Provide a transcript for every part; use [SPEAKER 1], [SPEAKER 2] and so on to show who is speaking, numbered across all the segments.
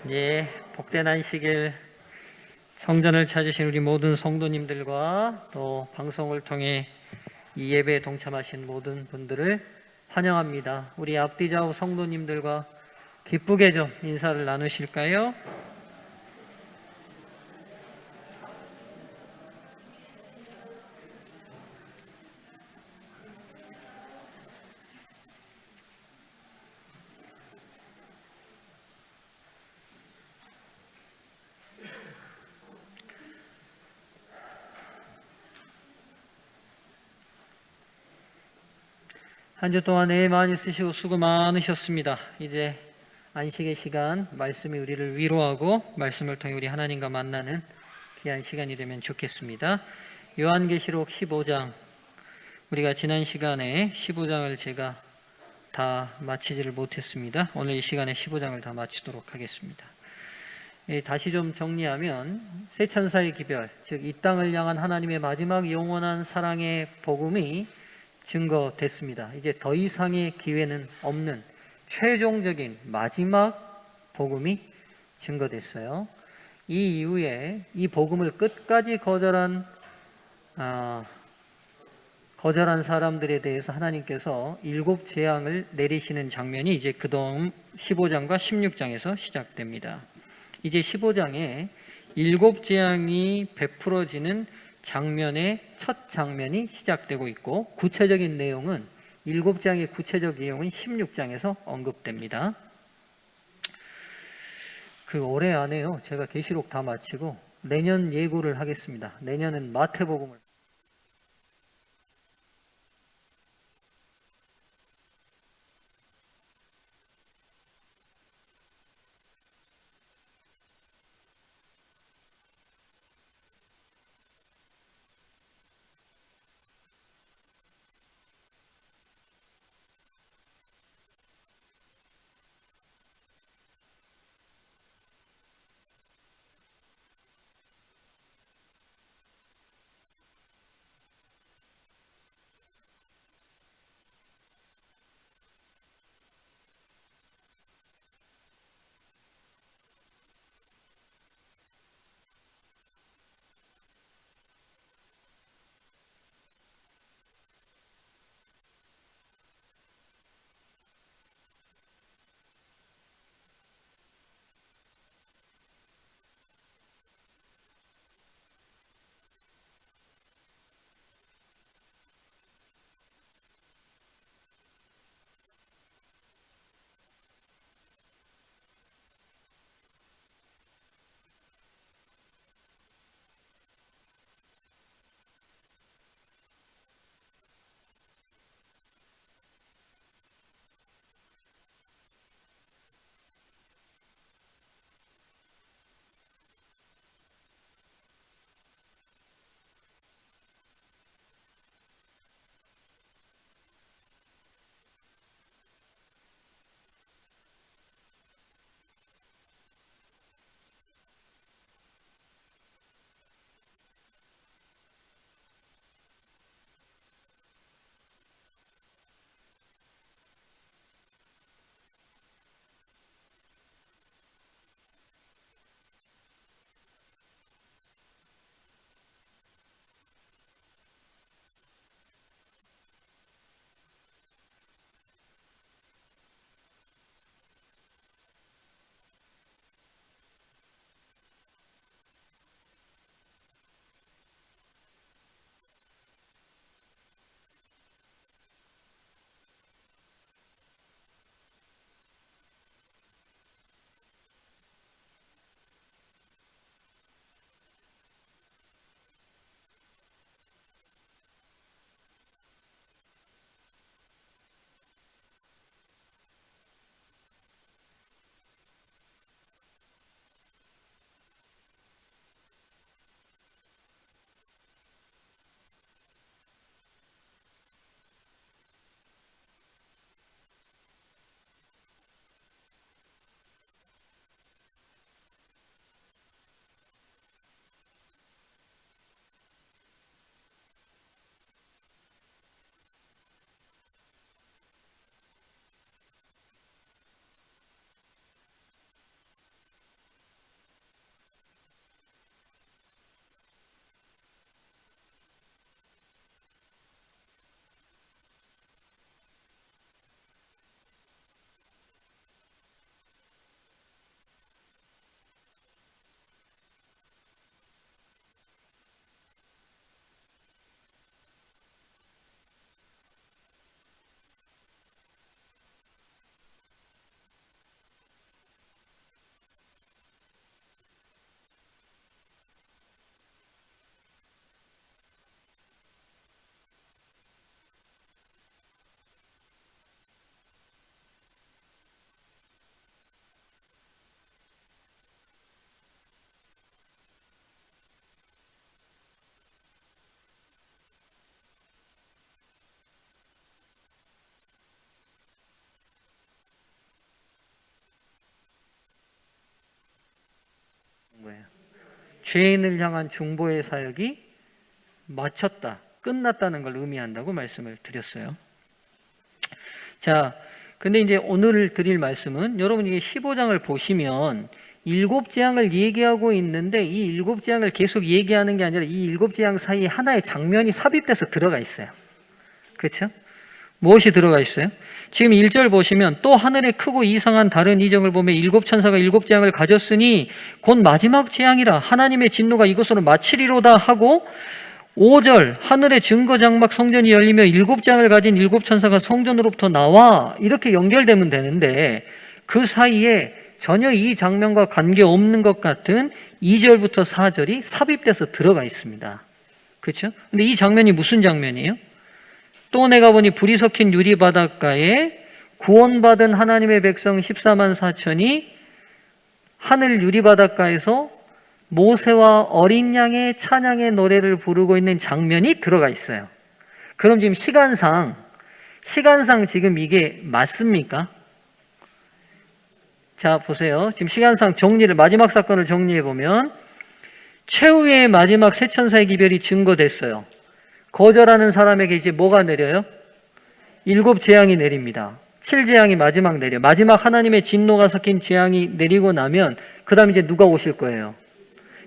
[SPEAKER 1] 예, 복된 안식일 성전을 찾으신 우리 모든 성도님들과 또 방송을 통해 이 예배에 동참하신 모든 분들을 환영합니다. 우리 앞뒤 좌우 성도님들과 기쁘게 좀 인사를 나누실까요? 한 주 동안 애 많이 쓰시고 수고 많으셨습니다. 이제 안식의 시간, 말씀이 우리를 위로하고 말씀을 통해 우리 하나님과 만나는 귀한 시간이 되면 좋겠습니다. 요한계시록 15장, 우리가 지난 시간에 15장을 제가 다 마치지를 못했습니다. 오늘 이 시간에 15장을 다 마치도록 하겠습니다. 다시 좀 정리하면 새 천사의 기별, 즉 이 땅을 향한 하나님의 마지막 영원한 사랑의 복음이 증거됐습니다. 이제 더 이상의 기회는 없는 최종적인 마지막 복음이 증거됐어요. 이 이후에 이 복음을 끝까지 거절한 사람들에 대해서 하나님께서 7 재앙을 내리시는 장면이 이제 그다음 15장과 16장에서 시작됩니다. 이제 15장에 7 재앙이 베풀어지는 장면의 첫 장면이 시작되고 있고, 구체적인 내용은 7 장의 구체적 내용은 16장에서 언급됩니다. 그 올해 안에요, 제가 계시록 다 마치고 내년 예고를 하겠습니다. 내년은 마태복음을 죄인을 향한 중보의 사역이 마쳤다, 끝났다는 걸 의미한다고 말씀을 드렸어요. 자, 근데 이제 오늘 드릴 말씀은 여러분이 15장을 보시면 7재앙을 얘기하고 있는데 이 7재앙을 계속 얘기하는 게 아니라 이 7재앙 사이에 하나의 장면이 삽입돼서 들어가 있어요. 그렇죠? 무엇이 들어가 있어요? 지금 1절 보시면 또 하늘에 크고 이상한 다른 이정을 보며 7천사가 7재앙을 가졌으니 곧 마지막 재앙이라 하나님의 진노가 이것으로 마치리로다 하고 5절 하늘의 증거 장막 성전이 열리며 7장을 가진 7천사가 성전으로부터 나와 이렇게 연결되면 되는데 그 사이에 전혀 이 장면과 관계없는 것 같은 2절부터 4절이 삽입돼서 들어가 있습니다. 그렇죠? 근데 이 장면이 무슨 장면이에요? 또 내가 보니 불이 섞인 유리 바닷가에 구원받은 하나님의 백성 14만 4천이 하늘 유리 바닷가에서 모세와 어린 양의 찬양의 노래를 부르고 있는 장면이 들어가 있어요. 그럼 지금 시간상 지금 이게 맞습니까? 자, 보세요. 지금 시간상 마지막 사건을 정리해 보면 최후의 마지막 세 천사의 기별이 증거됐어요. 거절하는 사람에게 이제 뭐가 내려요? 7재앙이 내립니다. 7재앙이 마지막 내려. 마지막 하나님의 진노가 섞인 재앙이 내리고 나면 그 다음 이제 누가 오실 거예요?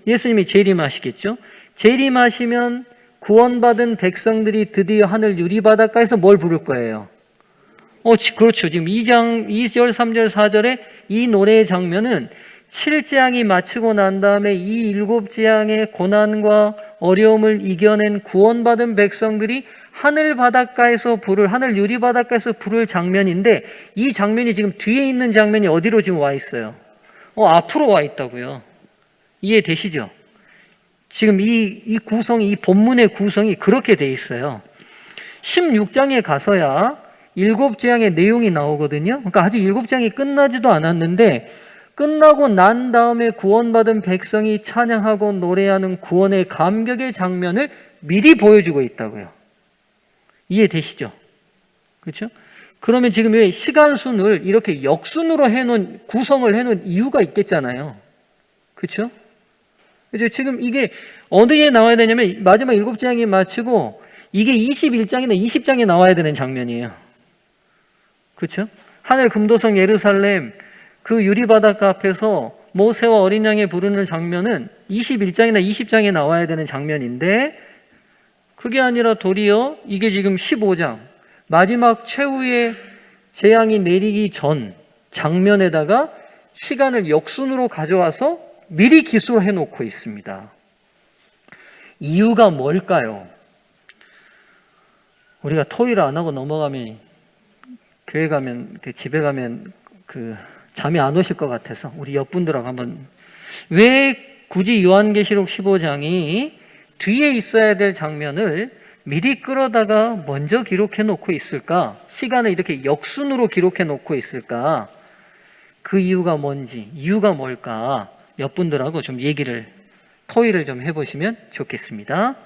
[SPEAKER 1] 예수님이 재림하시겠죠? 재림하시면 구원받은 백성들이 드디어 하늘 유리바닷가에서 뭘 부를 거예요? 그렇죠. 지금 2절, 3절, 4절에 이 노래의 장면은 7재앙이 마치고 난 다음에 이 7재앙의 고난과 어려움을 이겨낸 구원받은 백성들이 하늘 유리바닷가에서 부를 장면인데 이 장면이 지금 뒤에 있는 장면이 어디로 지금 와 있어요? 앞으로 와 있다고요. 이해되시죠? 지금 이 구성이, 이 본문의 구성이 그렇게 돼 있어요. 16장에 가서야 7재앙의 내용이 나오거든요. 그러니까 아직 7재앙이 끝나지도 않았는데 끝나고 난 다음에 구원받은 백성이 찬양하고 노래하는 구원의 감격의 장면을 미리 보여주고 있다고요. 이해되시죠? 그렇죠? 그러면 지금 왜 시간순을 이렇게 역순으로 구성을 해놓은 이유가 있겠잖아요. 그렇죠? 그렇죠? 지금 이게 어디에 나와야 되냐면 마지막 7재앙이 마치고 이게 21장이나 20장에 나와야 되는 장면이에요. 그렇죠? 하늘 금도성 예루살렘 그 유리바닷가 앞에서 모세와 어린 양이 부르는 장면은 21장이나 20장에 나와야 되는 장면인데 그게 아니라 도리어 이게 지금 15장 마지막 최후의 재앙이 내리기 전 장면에다가 시간을 역순으로 가져와서 미리 기술을 해놓고 있습니다. 이유가 뭘까요? 우리가 토요일 안 하고 넘어가면 교회 가면 집에 가면 잠이 안 오실 것 같아서 우리 옆분들하고 한번 왜 굳이 요한계시록 15장이 뒤에 있어야 될 장면을 미리 끌어다가 먼저 기록해 놓고 있을까? 시간을 이렇게 역순으로 기록해 놓고 있을까? 그 이유가 뭔지, 이유가 뭘까? 옆분들하고 좀 토의를 좀 해보시면 좋겠습니다.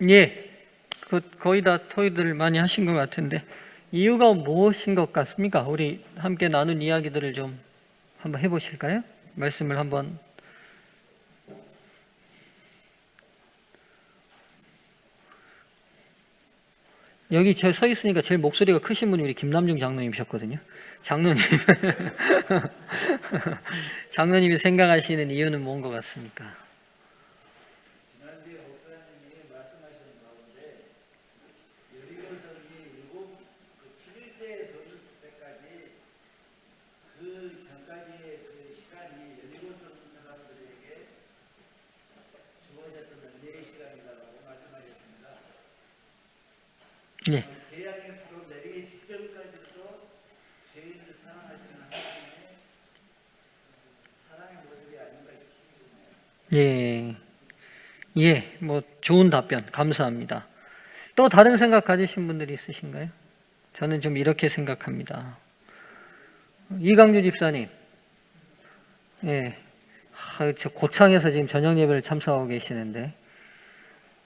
[SPEAKER 1] 예, 거의 다 토의들 많이 하신 것 같은데 이유가 무엇인 것 같습니까? 우리 함께 나눈 이야기들을 좀 한번 해보실까요? 말씀을 한번. 여기 저 서 있으니까 제일 목소리가 크신 분이 우리 김남중 장로님이셨거든요. 장로님, 장로님이 생각하시는 이유는 뭔 것 같습니까?
[SPEAKER 2] 지난주에 목사님이 말씀하신 가운데 여리고성이 일곱 7일째 도를 때까지 그 전까지의 그 시간이 여리고성 사람들에게 주어졌던 은혜의 시간이라고 말씀하셨습니다.
[SPEAKER 1] 예.
[SPEAKER 2] 재앙의 불을 내리기 직전까지도 죄인을 사랑하시는 하나님의 사랑의 모습이 아닌가 싶습니다.
[SPEAKER 1] 예. 예, 뭐 좋은 답변 감사합니다. 또 다른 생각 가지신 분들이 있으신가요? 저는 좀 이렇게 생각합니다. 이강주 집사님, 예, 저 고창에서 지금 저녁 예배를 참석하고 계시는데,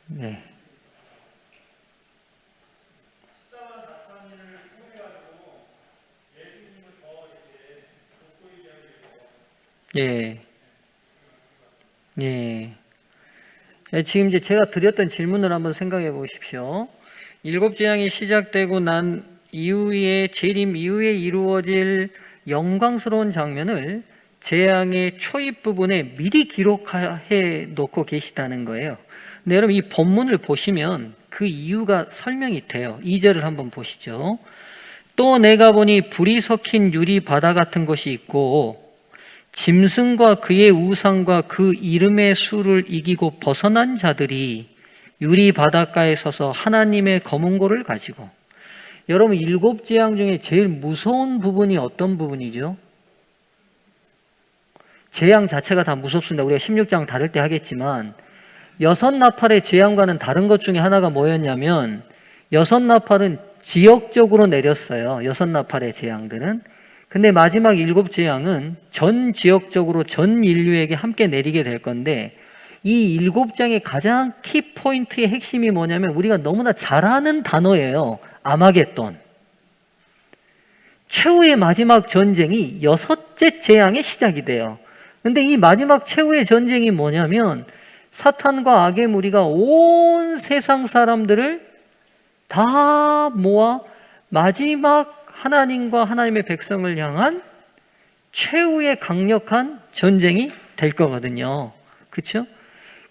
[SPEAKER 1] 네. 예, 예. 지금 이제 제가 드렸던 질문을 한번 생각해 보십시오. 일곱 재앙이 시작되고 난 이후에 재림 이후에 이루어질 영광스러운 장면을 재앙의 초입 부분에 미리 기록해 놓고 계시다는 거예요. 근데 여러분 이 본문을 보시면 그 이유가 설명이 돼요. 2절을 한번 보시죠. 또 내가 보니 불이 섞인 유리 바다 같은 것이 있고 짐승과 그의 우상과 그 이름의 수를 이기고 벗어난 자들이 유리 바닷가에 서서 하나님의 검은고를 가지고. 여러분 일곱 재앙 중에 제일 무서운 부분이 어떤 부분이죠? 재앙 자체가 다 무섭습니다. 우리가 16장 다룰 때 하겠지만 여섯 나팔의 재앙과는 다른 것 중에 하나가 뭐였냐면 여섯 나팔은 지역적으로 내렸어요. 여섯 나팔의 재앙들은. 근데 마지막 일곱 재앙은 전 지역적으로 전 인류에게 함께 내리게 될 건데 이 일곱 장의 가장 키포인트의 핵심이 뭐냐면 우리가 너무나 잘 아는 단어예요. 아마겟돈. 최후의 마지막 전쟁이 여섯째 재앙의 시작이 돼요. 근데 이 마지막 최후의 전쟁이 뭐냐면 사탄과 악의 무리가 온 세상 사람들을 다 모아 마지막 하나님과 하나님의 백성을 향한 최후의 강력한 전쟁이 될 거거든요. 그렇죠?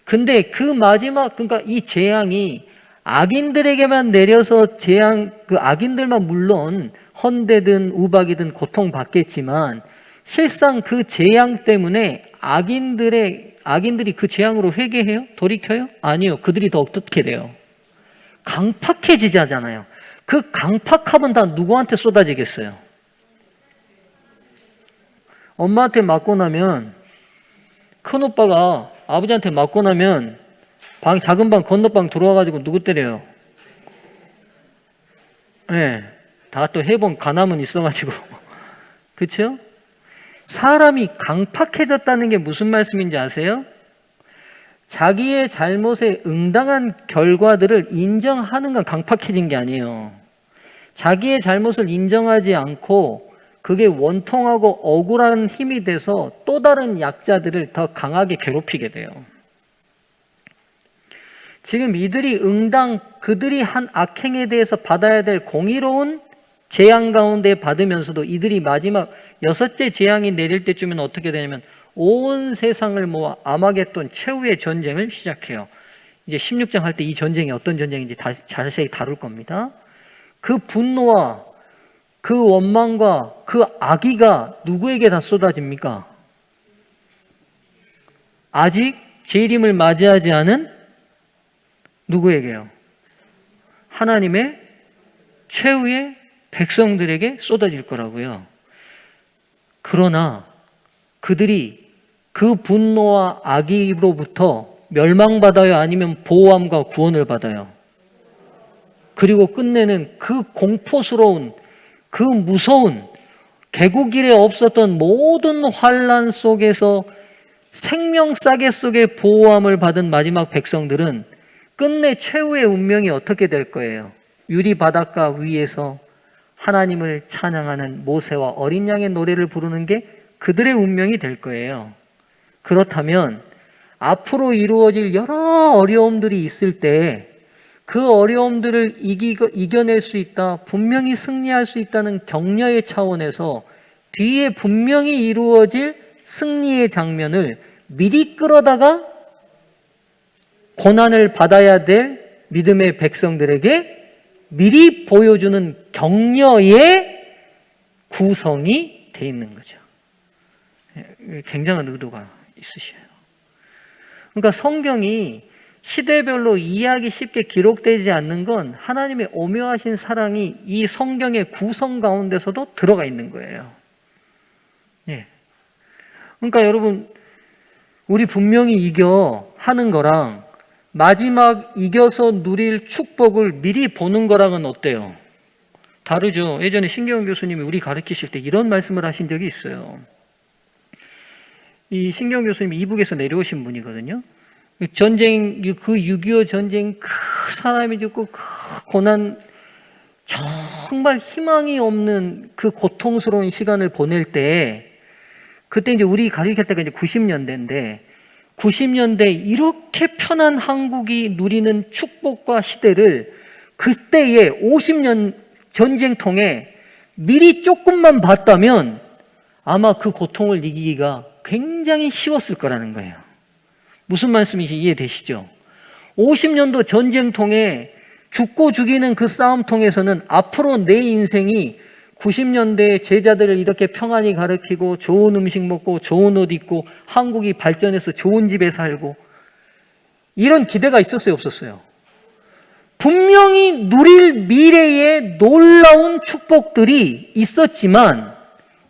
[SPEAKER 1] 근데 그 마지막, 그러니까 이 재앙이 악인들에게만 내려서 재앙, 그 악인들만 물론 헌대든 우박이든 고통받겠지만 실상 그 재앙 때문에 악인들이 그 재앙으로 회개해요? 돌이켜요? 아니요. 그들이 더 어떻게 돼요? 강팍해지잖아요. 그 강팍함은 다 누구한테 쏟아지겠어요? 엄마한테 맞고 나면 큰오빠가 아버지한테 맞고 나면 작은 방 건너방 들어와가지고 누구 때려요? 네, 다 또 해본 가남은 있어가지고 그렇죠? 사람이 강팍해졌다는 게 무슨 말씀인지 아세요? 자기의 잘못에 응당한 결과들을 인정하는 건 강팍해진 게 아니에요. 자기의 잘못을 인정하지 않고 그게 원통하고 억울한 힘이 돼서 또 다른 약자들을 더 강하게 괴롭히게 돼요. 지금 이들이 그들이 한 악행에 대해서 받아야 될 공의로운 재앙 가운데 받으면서도 이들이 마지막 여섯째 재앙이 내릴 때쯤엔 어떻게 되냐면 온 세상을 모아 아마겟돈 최후의 전쟁을 시작해요. 이제 16장 할 때 이 전쟁이 어떤 전쟁인지 자세히 다룰 겁니다. 그 분노와 그 원망과 그 악의가 누구에게 다 쏟아집니까? 아직 재림을 맞이하지 않은 누구에게요? 하나님의 최후의 백성들에게 쏟아질 거라고요. 그러나 그들이 그 분노와 악의로부터 멸망받아요? 아니면 보호함과 구원을 받아요? 그리고 끝내는 그 공포스러운, 그 무서운 개국 이래 없었던 모든 환난 속에서 생명 싸개 속에 보호함을 받은 마지막 백성들은 끝내 최후의 운명이 어떻게 될 거예요? 유리 바닷가 위에서 하나님을 찬양하는 모세와 어린 양의 노래를 부르는 게 그들의 운명이 될 거예요. 그렇다면 앞으로 이루어질 여러 어려움들이 있을 때 그 어려움들을 이겨낼 수 있다, 분명히 승리할 수 있다는 격려의 차원에서 뒤에 분명히 이루어질 승리의 장면을 미리 끌어다가 고난을 받아야 될 믿음의 백성들에게 미리 보여주는 격려의 구성이 되어 있는 거죠. 굉장한 의도가 있으셔요. 그러니까 성경이 시대별로 이해하기 쉽게 기록되지 않는 건 하나님의 오묘하신 사랑이 이 성경의 구성 가운데서도 들어가 있는 거예요. 예. 그러니까 여러분, 우리 분명히 이겨 하는 거랑 마지막 이겨서 누릴 축복을 미리 보는 거랑은 어때요? 다르죠. 예전에 신경원 교수님이 우리 가르치실 때 이런 말씀을 하신 적이 있어요. 이 신경원 교수님이 이북에서 내려오신 분이거든요. 전쟁, 그 6.25 전쟁 사람이 죽고 고난, 정말 희망이 없는 그 고통스러운 시간을 보낼 때, 그때 이제 우리 가르칠 때가 이제 90년대인데 90년대 이렇게 편한 한국이 누리는 축복과 시대를 그때의 50년 전쟁통에 미리 조금만 봤다면 아마 그 고통을 이기기가 굉장히 쉬웠을 거라는 거예요. 무슨 말씀인지 이해되시죠? 50년도 전쟁통에 죽고 죽이는 그 싸움통에서는 앞으로 내 인생이 90년대에 제자들을 이렇게 평안히 가르치고 좋은 음식 먹고 좋은 옷 입고 한국이 발전해서 좋은 집에 살고 이런 기대가 있었어요, 없었어요? 분명히 누릴 미래의 놀라운 축복들이 있었지만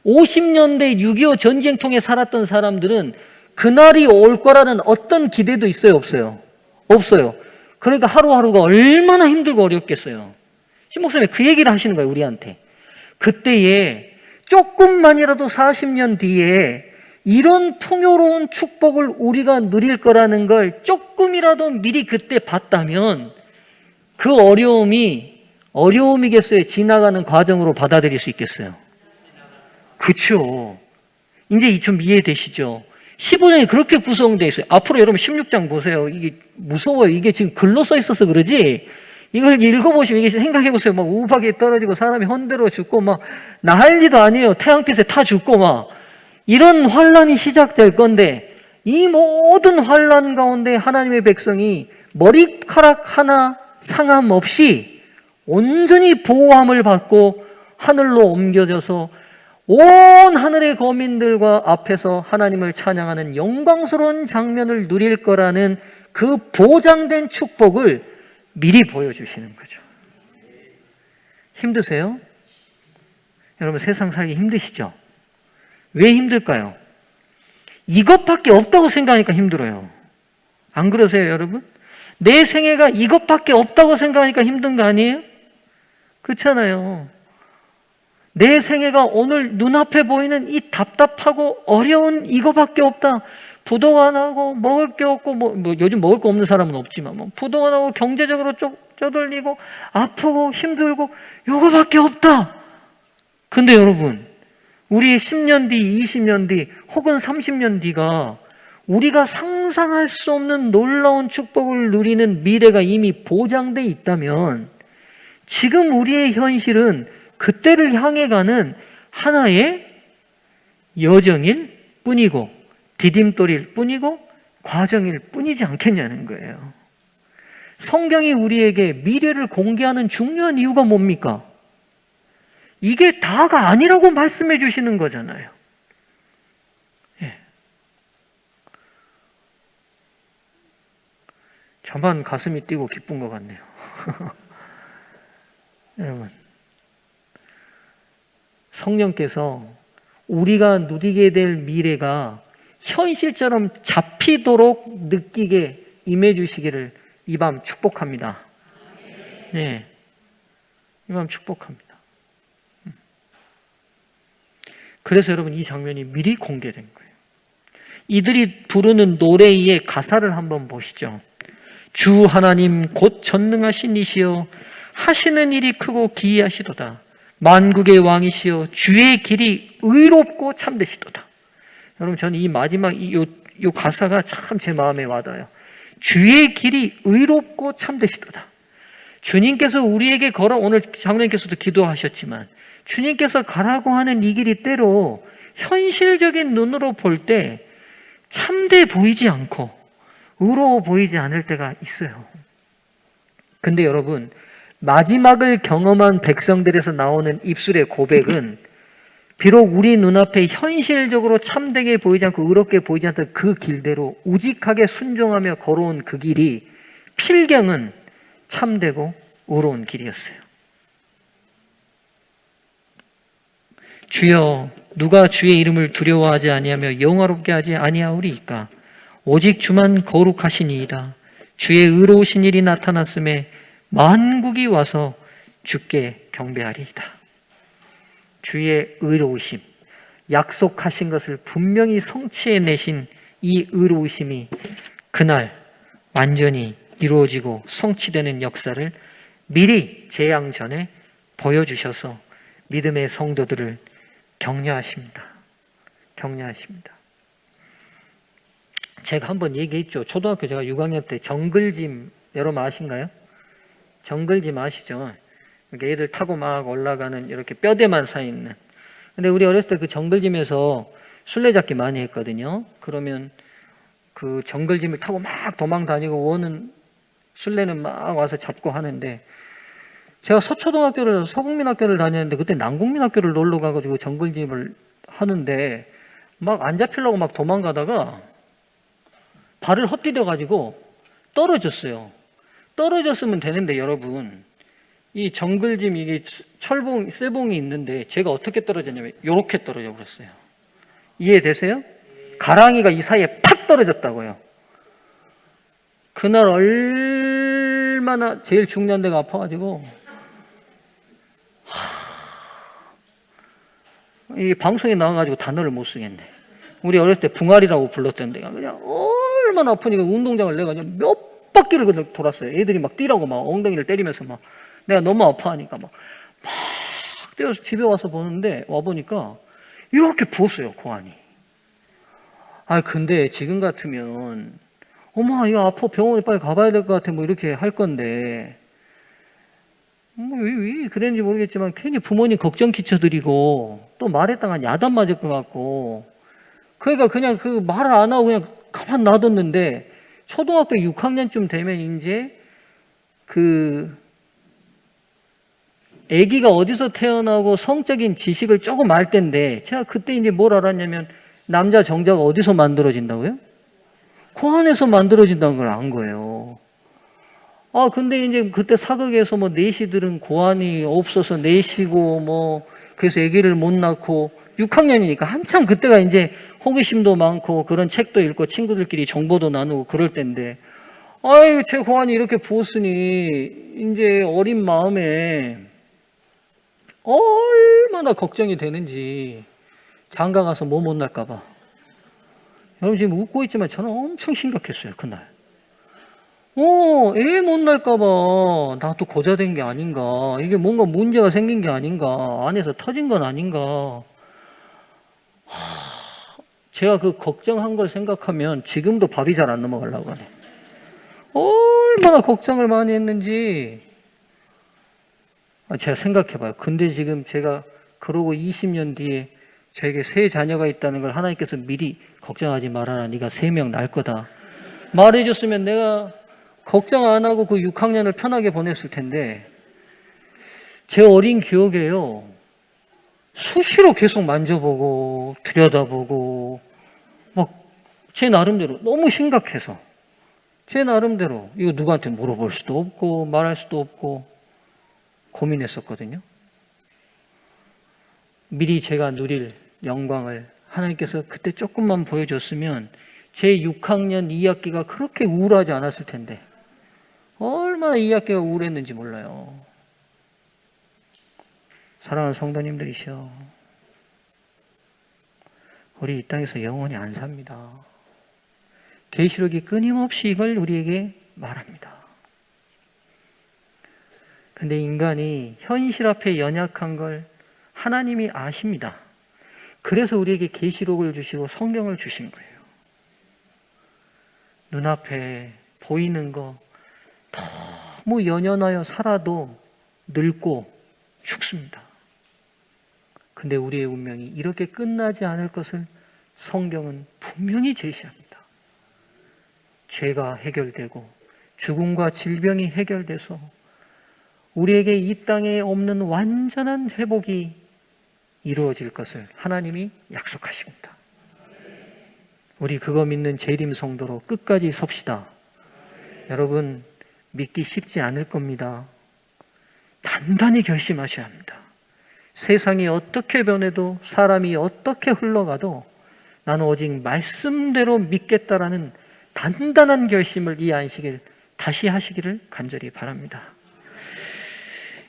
[SPEAKER 1] 50년대 6.25 전쟁통에 살았던 사람들은 그날이 올 거라는 어떤 기대도 있어요, 없어요? 없어요. 그러니까 하루하루가 얼마나 힘들고 어렵겠어요. 신 목사님이 그 얘기를 하시는 거예요, 우리한테. 그때에 조금만이라도 40년 뒤에 이런 풍요로운 축복을 우리가 누릴 거라는 걸 조금이라도 미리 그때 봤다면 그 어려움이겠어요? 지나가는 과정으로 받아들일 수 있겠어요? 그렇죠. 이제 좀 이해되시죠? 15장이 그렇게 구성되어 있어요. 앞으로 여러분 16장 보세요. 이게 무서워요. 이게 지금 글로 써 있어서 그러지. 이걸 읽어보시면 이게 생각해보세요. 막 우박이 떨어지고 사람이 헌대로 죽고 막 난리도 아니에요. 태양빛에 타 죽고 막 이런 환란이 시작될 건데 이 모든 환란 가운데 하나님의 백성이 머리카락 하나 상함 없이 온전히 보호함을 받고 하늘로 옮겨져서 온 하늘의 거민들과 앞에서 하나님을 찬양하는 영광스러운 장면을 누릴 거라는 그 보장된 축복을 미리 보여주시는 거죠. 힘드세요? 여러분 세상 살기 힘드시죠? 왜 힘들까요? 이것밖에 없다고 생각하니까 힘들어요. 안 그러세요, 여러분? 내 생애가 이것밖에 없다고 생각하니까 힘든 거 아니에요? 그렇잖아요. 내 생애가 오늘 눈앞에 보이는 이 답답하고 어려운 이거밖에 없다. 부도가 나고 먹을 게 없고 뭐 요즘 먹을 거 없는 사람은 없지만 뭐 부도가 나고 경제적으로 쪼들리고 아프고 힘들고 요거밖에 없다. 근데 여러분, 우리 10년 뒤, 20년 뒤 혹은 30년 뒤가 우리가 상상할 수 없는 놀라운 축복을 누리는 미래가 이미 보장돼 있다면 지금 우리의 현실은 그때를 향해 가는 하나의 여정일 뿐이고 디딤돌일 뿐이고 과정일 뿐이지 않겠냐는 거예요. 성경이 우리에게 미래를 공개하는 중요한 이유가 뭡니까? 이게 다가 아니라고 말씀해 주시는 거잖아요. 예. 저만 가슴이 뛰고 기쁜 것 같네요. 여러분, 성령께서 우리가 누리게 될 미래가 현실처럼 잡히도록 느끼게 임해 주시기를 이 밤 축복합니다. 네, 이 밤 축복합니다. 그래서 여러분 이 장면이 미리 공개된 거예요. 이들이 부르는 노래의 가사를 한번 보시죠. 주 하나님 곧 전능하신 이시여 하시는 일이 크고 기이하시도다. 만국의 왕이시여 주의 길이 의롭고 참되시도다. 여러분, 저는 이 마지막 이 가사가 참 제 마음에 와닿아요. 주의 길이 의롭고 참되시도다. 주님께서 우리에게 오늘 장로님께서도 기도하셨지만 주님께서 가라고 하는 이 길이 때로 현실적인 눈으로 볼 때 참돼 보이지 않고 의로워 보이지 않을 때가 있어요. 근데 여러분, 마지막을 경험한 백성들에서 나오는 입술의 고백은 비록 우리 눈앞에 현실적으로 참되게 보이지 않고 의롭게 보이지 않던 그 길대로 우직하게 순종하며 걸어온 그 길이 필경은 참되고 의로운 길이었어요. 주여, 누가 주의 이름을 두려워하지 아니하며 영화롭게 하지 아니하오리이까? 오직 주만 거룩하시니이다. 주의 의로우신 일이 나타났음에 만국이 와서 주께 경배하리이다. 주의 의로우심, 약속하신 것을 분명히 성취해내신 이 의로우심이 그날 완전히 이루어지고 성취되는 역사를 미리 재앙 전에 보여주셔서 믿음의 성도들을 격려하십니다. 격려하십니다. 제가 한번 얘기했죠. 초등학교 제가 6학년 때 정글짐, 여러분 아신가요? 정글짐 아시죠? 이렇게 애들 타고 막 올라가는 이렇게 뼈대만 사 있는. 근데 우리 어렸을 때 그 정글짐에서 술래잡기 많이 했거든요. 그러면 그 정글짐을 타고 막 도망 다니고 오는 술래는 막 와서 잡고 하는데, 제가 서국민학교를 다녔는데 그때 남국민학교를 놀러 가가지고 정글짐을 하는데 막 안 잡히려고 막 도망가다가 발을 헛디뎌가지고 떨어졌어요. 떨어졌으면 되는데 여러분, 이 정글짐 이게 쇠봉이 있는데 제가 어떻게 떨어졌냐면 이렇게 떨어져 버렸어요. 이해되세요? 가랑이가 이 사이에 팍 떨어졌다고요. 그날 얼마나 제일 중요한 데가 아파가지고 이 방송에 나와가지고 단어를 못 쓰겠네. 우리 어렸을 때 붕아리라고 불렀던 데가 그냥 얼마나 아프니까 운동장을 내가 그냥 몇 바퀴를 그냥 돌았어요. 애들이 막 뛰라고 막 엉덩이를 때리면서 막 내가 너무 아파하니까 막 뛰어서 집에 와보니까 이렇게 부었어요, 고환이. 근데 지금 같으면 엄마 이거 아파 병원에 빨리 가봐야 될 것 같아 뭐 이렇게 할 건데 왜 그랬는지 모르겠지만 괜히 부모님 걱정 끼쳐드리고 또 말했다가 야단 맞을 것 같고, 그러니까 그냥 그 말을 안 하고 그냥 가만 놔뒀는데 초등학교 6학년쯤 되면 이제 그 아기가 어디서 태어나고 성적인 지식을 조금 알 때인데, 제가 그때 이제 뭘 알았냐면 남자 정자가 어디서 만들어진다고요? 코 안에서 만들어진다는 걸 안 거예요. 근데 이제 그때 사극에서 뭐 내시들은 고환이 없어서 내시고 뭐 그래서 아기를 못 낳고 6학년이니까 한참 그때가 이제 호기심도 많고 그런 책도 읽고 친구들끼리 정보도 나누고 그럴 때인데, 제 고환이 이렇게 부었으니 이제 어린 마음에 얼마나 걱정이 되는지, 장가 가서 뭐 못 날까봐. 여러분 지금 웃고 있지만 저는 엄청 심각했어요, 그날. 애 못 날까봐 나 또 고자된 게 아닌가, 이게 뭔가 문제가 생긴 게 아닌가, 안에서 터진 건 아닌가. 제가 그 걱정한 걸 생각하면 지금도 밥이 잘 안 넘어가려고 하네. 얼마나 걱정을 많이 했는지 제가 생각해봐요. 근데 지금 제가 그러고 20년 뒤에 저에게 세 자녀가 있다는 걸 하나님께서 미리 걱정하지 말아라, 네가 3명 낳을 거다 말해줬으면 내가 걱정 안 하고 그 6학년을 편하게 보냈을 텐데, 제 어린 기억에요, 수시로 계속 만져보고 들여다보고 막 제 나름대로 너무 심각해서 제 나름대로 이거 누구한테 물어볼 수도 없고 말할 수도 없고 고민했었거든요. 미리 제가 누릴 영광을 하나님께서 그때 조금만 보여줬으면 제 6학년 2학기가 그렇게 우울하지 않았을 텐데, 얼마나 2학기가 우울했는지 몰라요. 사랑하는 성도님들이시여, 우리 이 땅에서 영원히 안 삽니다. 계시록이 끊임없이 이걸 우리에게 말합니다. 근데 인간이 현실 앞에 연약한 걸 하나님이 아십니다. 그래서 우리에게 계시록을 주시고 성경을 주신 거예요. 눈앞에 보이는 거 너무 연연하여 살아도 늙고 죽습니다. 근데 우리의 운명이 이렇게 끝나지 않을 것을 성경은 분명히 제시합니다. 죄가 해결되고 죽음과 질병이 해결돼서 우리에게 이 땅에 없는 완전한 회복이 이루어질 것을 하나님이 약속하십니다. 우리 그거 믿는 재림 성도로 끝까지 섭시다. 여러분, 믿기 쉽지 않을 겁니다. 단단히 결심하셔야 합니다. 세상이 어떻게 변해도 사람이 어떻게 흘러가도 나는 오직 말씀대로 믿겠다라는 단단한 결심을 이 안식일 다시 하시기를 간절히 바랍니다.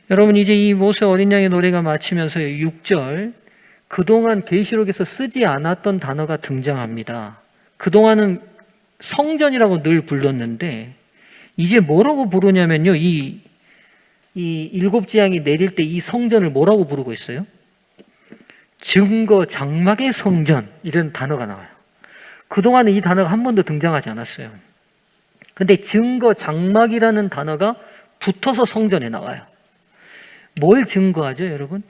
[SPEAKER 1] 여러분, 이제 이 모세 어린 양의 노래가 마치면서 6절, 그동안 계시록에서 쓰지 않았던 단어가 등장합니다. 그동안은 성전이라고 늘 불렀는데 이제 뭐라고 부르냐면요, 이 일곱 재앙이 내릴 때 이 성전을 뭐라고 부르고 있어요? 증거 장막의 성전, 이런 단어가 나와요. 그동안은 이 단어가 한 번도 등장하지 않았어요. 근데 증거 장막이라는 단어가 붙어서 성전에 나와요. 뭘 증거하죠, 여러분?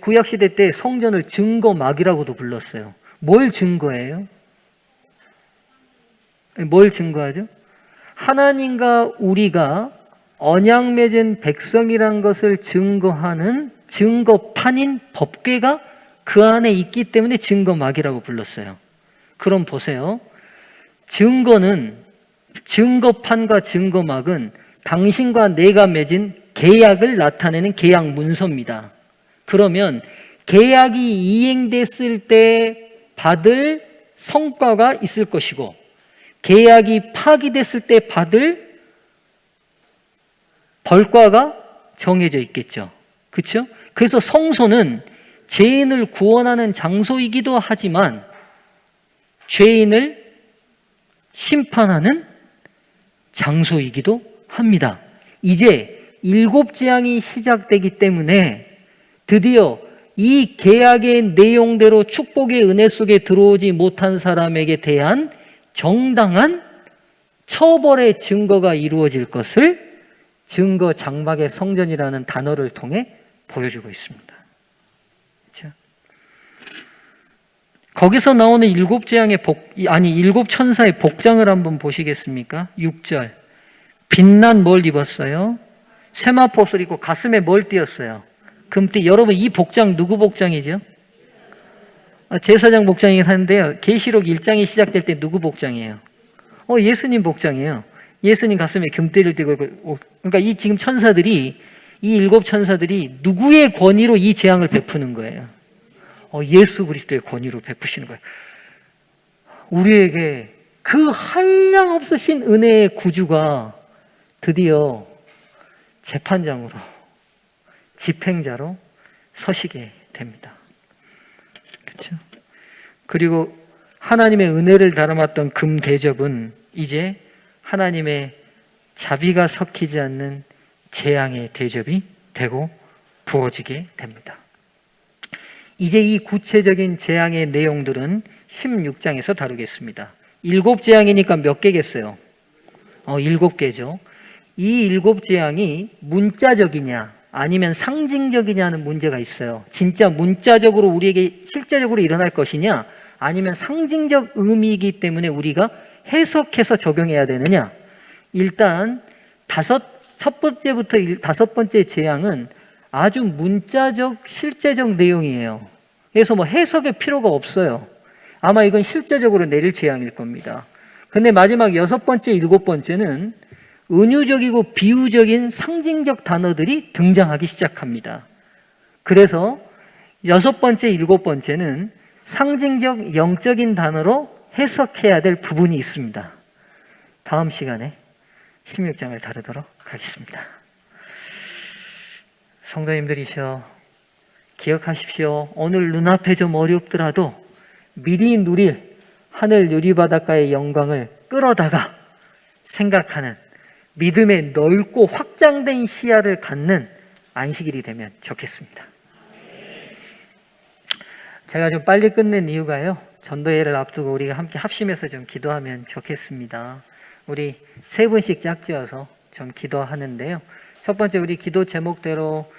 [SPEAKER 1] 구약시대 때 성전을 증거막이라고도 불렀어요. 뭘 증거해요? 뭘 증거하죠? 하나님과 우리가 언약 맺은 백성이란 것을 증거하는 증거판인 법궤가 그 안에 있기 때문에 증거막이라고 불렀어요. 그럼 보세요. 증거판과 증거막은 당신과 내가 맺은 계약을 나타내는 계약 문서입니다. 그러면 계약이 이행됐을 때 받을 성과가 있을 것이고 계약이 파기됐을 때 받을 벌과가 정해져 있겠죠. 그렇죠? 그래서 성소는 죄인을 구원하는 장소이기도 하지만 죄인을 심판하는 장소이기도 합니다. 이제 일곱 재앙이 시작되기 때문에 드디어 이 계약의 내용대로 축복의 은혜 속에 들어오지 못한 사람에게 대한 정당한 처벌의 증거가 이루어질 것을 증거 장막의 성전이라는 단어를 통해 보여주고 있습니다. 그렇죠? 거기서 나오는 일곱 재앙의 일곱 천사의 복장을 한번 보시겠습니까? 6절. 빛난 뭘 입었어요? 세마포옷을 입고 가슴에 뭘 띄었어요? 금띠. 여러분, 이 복장 누구 복장이죠? 제사장 복장이긴 한데요. 계시록 1장이 시작될 때 누구 복장이에요? 예수님 복장이에요. 예수님 가슴에 금띠를 띠고 있고, 그러니까 이 지금 천사들이, 이 일곱 천사들이 누구의 권위로 이 재앙을 베푸는 거예요? 예수 그리스도의 권위로 베푸시는 거예요. 우리에게 그 한량없으신 은혜의 구주가 드디어 재판장으로, 집행자로 서시게 됩니다. 그렇죠? 그리고 하나님의 은혜를 다듬었던 금 대접은 이제 하나님의 자비가 섞이지 않는 재앙의 대접이 되고 부어지게 됩니다. 이제 이 구체적인 재앙의 내용들은 16장에서 다루겠습니다. 일곱 재앙이니까 몇 개겠어요? 7개죠. 이 일곱 재앙이 문자적이냐 아니면 상징적이냐는 문제가 있어요. 진짜 문자적으로 우리에게 실제적으로 일어날 것이냐 아니면 상징적 의미이기 때문에 우리가 해석해서 적용해야 되느냐. 일단 첫 번째부터 5번째 재앙은 아주 문자적 실제적 내용이에요. 그래서 해석의 필요가 없어요. 아마 이건 실제적으로 내릴 재앙일 겁니다. 근데 마지막 6번째, 7번째는 은유적이고 비유적인 상징적 단어들이 등장하기 시작합니다. 그래서 6번째, 7번째는 상징적 영적인 단어로 해석해야 될 부분이 있습니다. 다음 시간에 16장을 다루도록 하겠습니다. 성도님들이셔, 기억하십시오. 오늘 눈앞에 좀 어렵더라도 미리 누릴 하늘 유리바닷가의 영광을 끌어다가 생각하는 믿음의 넓고 확장된 시야를 갖는 안식일이 되면 좋겠습니다. 제가 좀 빨리 끝낸 이유가요, 전도회를 앞두고 우리가 함께 합심해서 좀 기도하면 좋겠습니다. 우리 세 분씩 짝지어서 좀 기도하는데요. 첫 번째, 우리 기도 제목대로